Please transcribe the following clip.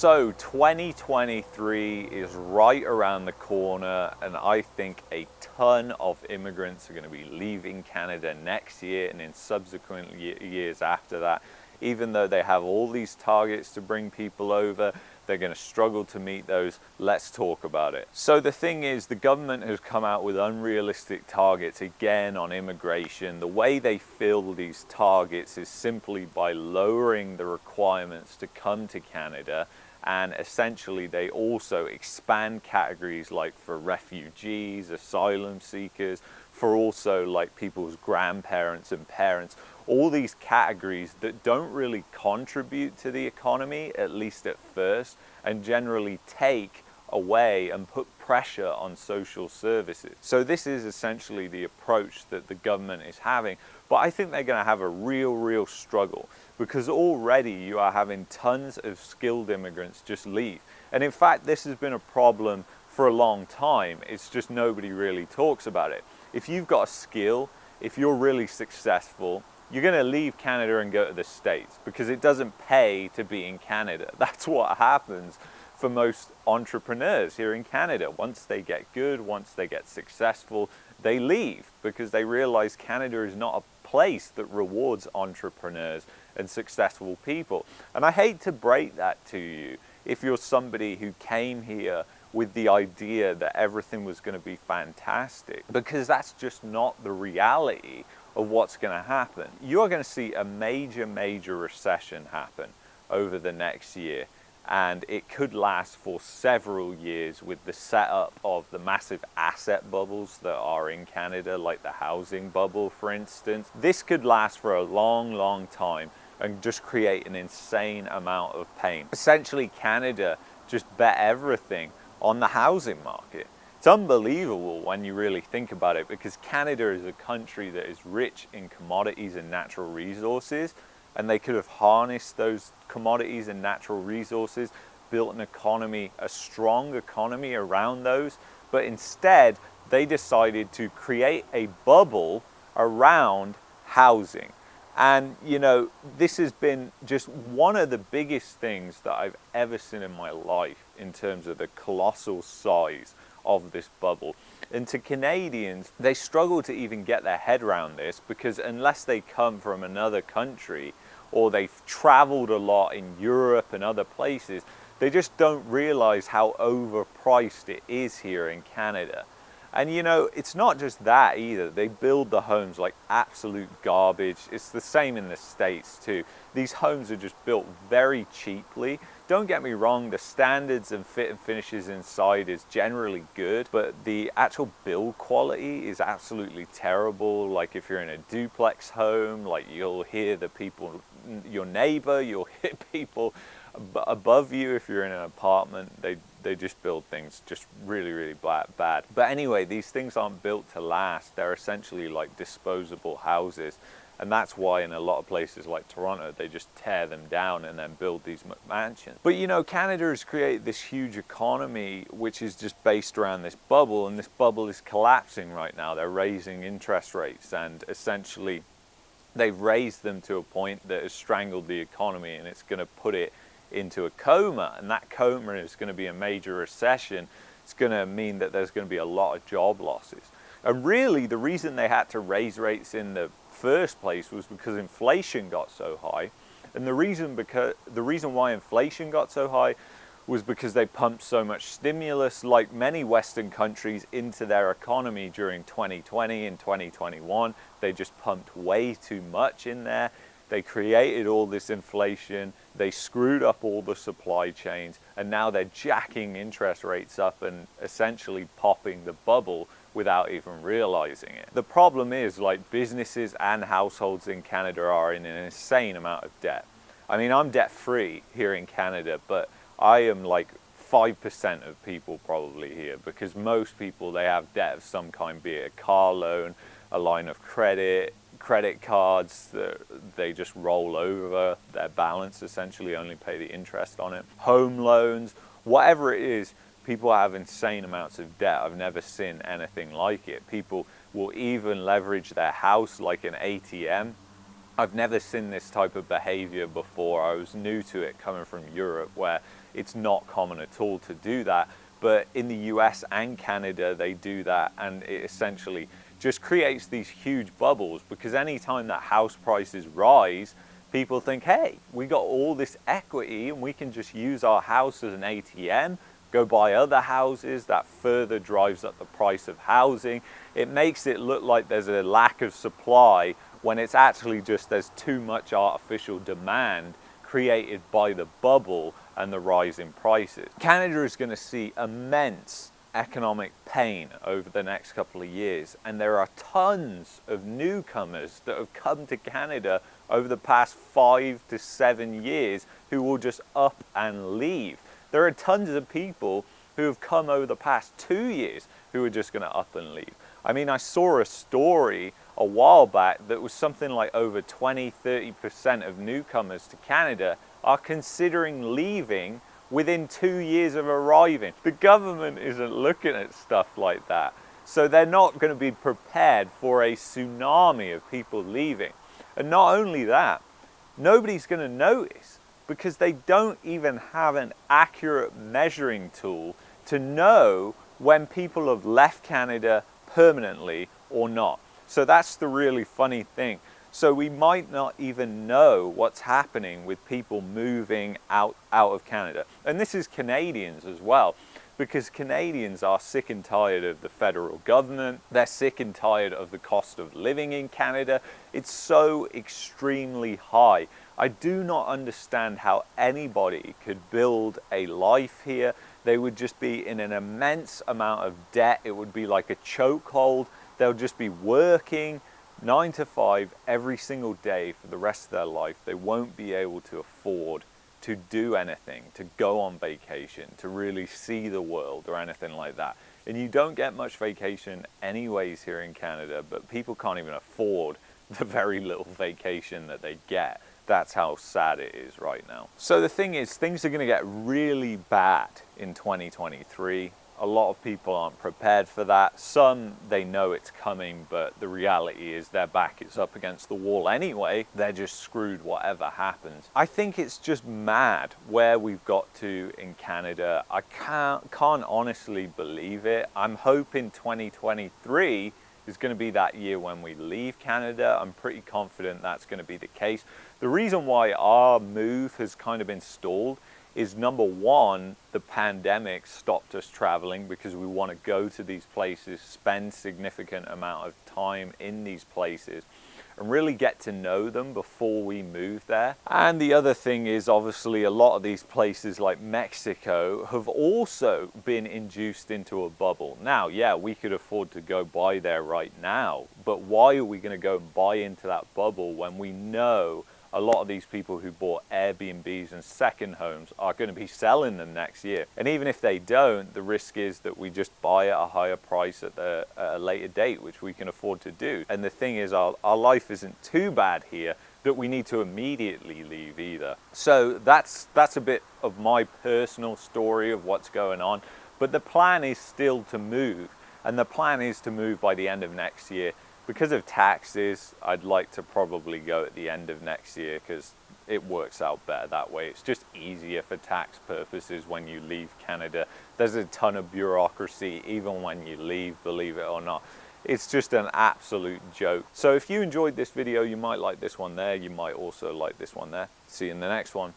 So 2023 is right around the corner, and I think a ton of immigrants are going to be leaving Canada next year and in subsequent years after that. Even though they have all these targets to bring people over, they're going to struggle to meet those. Let's talk about it. So the thing is, the government has come out with unrealistic targets again on immigration. The way they fill these targets is simply by lowering the requirements to come to Canada, and essentially they also expand categories like for refugees, asylum seekers, for also like people's grandparents and parents. All these categories that don't really contribute to the economy, at least at first, and generally take away and put pressure on social services. So this is essentially the approach that the government is having. But I think they're going to have a real struggle, because already you are having tons of skilled immigrants just leave. And in fact, this has been a problem for a long time. It's just nobody really talks about it. If you've got a skill, if you're really successful, you're going to leave Canada and go to the States because it doesn't pay to be in Canada. That's what happens for most entrepreneurs here in Canada. Once they get good, once they get successful, they leave because they realize Canada is not a place that rewards entrepreneurs and successful people. And I hate to break that to you if you're somebody who came here with the idea that everything was going to be fantastic, because that's just not the reality of what's going to happen. You're going to see a major recession happen over the next year, and it could last for several years with the setup of the massive asset bubbles that are in Canada, like the housing bubble, for instance. This could last for a long time and just create an insane amount of pain. Essentially, Canada just bet everything on the housing market. It's unbelievable when you really think about it, because Canada is a country that is rich in commodities and natural resources, and they could have harnessed those commodities and natural resources, built an economy, a strong economy around those, but instead they decided to create a bubble around housing. And you know, this has been just one of the biggest things that I've ever seen in my life in terms of the colossal size of this bubble. And to Canadians, they struggle to even get their head around this, because unless they come from another country or they've traveled a lot in Europe and other places, they just don't realize how overpriced it is here in Canada. And you know, it's not just that either. They build the homes like absolute garbage. It's the same in the States too. These homes are just built very cheaply. Don't get me wrong, the standards and fit and finishes inside is generally good, but the actual build quality is absolutely terrible. Like if you're in a duplex home, like you'll hear the people, your neighbor, you'll hear people above you. If you're in an apartment, they just build things just really bad. But anyway, these things aren't built to last. They're essentially like disposable houses. And that's why in a lot of places like Toronto, they just tear them down and then build these mansions. But you know, Canada has created this huge economy which is just based around this bubble, and this bubble is collapsing right now. They're raising interest rates, and essentially they've raised them to a point that has strangled the economy, and it's going to put it into a coma, and that coma is going to be a major recession. It's going to mean that there's going to be a lot of job losses. And really, the reason they had to raise rates in the first place was because inflation got so high. And the reason why inflation got so high was because they pumped so much stimulus, like many Western countries, into their economy during 2020 and 2021. They just pumped way too much in there. They created all this inflation, they screwed up all the supply chains, and now they're jacking interest rates up and essentially popping the bubble without even realizing it. The problem is, like, businesses and households in Canada are in an insane amount of debt. I mean, I'm debt free here in Canada, but I am like 5% of people probably here, because most people, they have debt of some kind, be it a car loan, a line of credit cards that they just roll over their balance, essentially only pay the interest on it, home loans, whatever it is. People have insane amounts of debt. I've never seen anything like it. People will even leverage their house like an ATM. I've never seen this type of behavior before. I was new to it coming from Europe, where it's not common at all to do that. But in the US and Canada, they do that, and it essentially just creates these huge bubbles, because anytime that house prices rise, people think, hey, we got all this equity and we can just use our house as an ATM, go buy other houses. That further drives up the price of housing. It makes it look like there's a lack of supply when it's actually just there's too much artificial demand created by the bubble and the rise in prices. Canada is going to see immense economic pain over the next couple of years, and there are tons of newcomers that have come to Canada over the past 5 to 7 years who will just up and leave. There are tons of people who have come over the past 2 years who are just going to up and leave. I mean, I saw a story a while back that was something like over 20-30% of newcomers to Canada are considering leaving within 2 years of arriving. The government isn't looking at stuff like that. So they're not going to be prepared for a tsunami of people leaving. And not only that, nobody's going to notice, because they don't even have an accurate measuring tool to know when people have left Canada permanently or not. So that's the really funny thing. So we might not even know what's happening with people moving out of Canada. And this is Canadians as well, because Canadians are sick and tired of the federal government. They're sick and tired of the cost of living in Canada. It's so extremely high. I do not understand how anybody could build a life here. They would just be in an immense amount of debt. It would be like a chokehold. They'll just be working 9 to 5 every single day for the rest of their life. They won't be able to afford to do anything, to go on vacation, to really see the world or anything like that. And you don't get much vacation anyways here in Canada, but people can't even afford the very little vacation that they get. That's how sad it is right now. So the thing is, things are going to get really bad in 2023. A lot of people aren't prepared for that. Some, they know it's coming, but the reality is their back is up against the wall anyway. They're just screwed whatever happens. I think it's just mad where we've got to in Canada. I can't honestly believe it. I'm hoping 2023 is going to be that year when we leave Canada. I'm pretty confident that's going to be the case. The reason why our move has kind of been stalled is, number one, the pandemic stopped us traveling because we want to go to these places, spend significant amount of time in these places, and really get to know them before we move there. And the other thing is, obviously, a lot of these places like Mexico have also been induced into a bubble. Now, yeah, we could afford to go buy there right now, but why are we going to go and buy into that bubble when we know a lot of these people who bought Airbnbs and second homes are going to be selling them next year? And even if they don't, the risk is that we just buy at a higher price at a later date, which we can afford to do. And the thing is, our life isn't too bad here that we need to immediately leave either. So that's a bit of my personal story of what's going on. But the plan is still to move, and the plan is to move by the end of next year. Because of taxes, I'd like to probably go at the end of next year, because it works out better that way. It's just easier for tax purposes when you leave Canada. There's a ton of bureaucracy even when you leave, believe it or not. It's just an absolute joke. So if you enjoyed this video, you might like this one there. You might also like this one there. See you in the next one.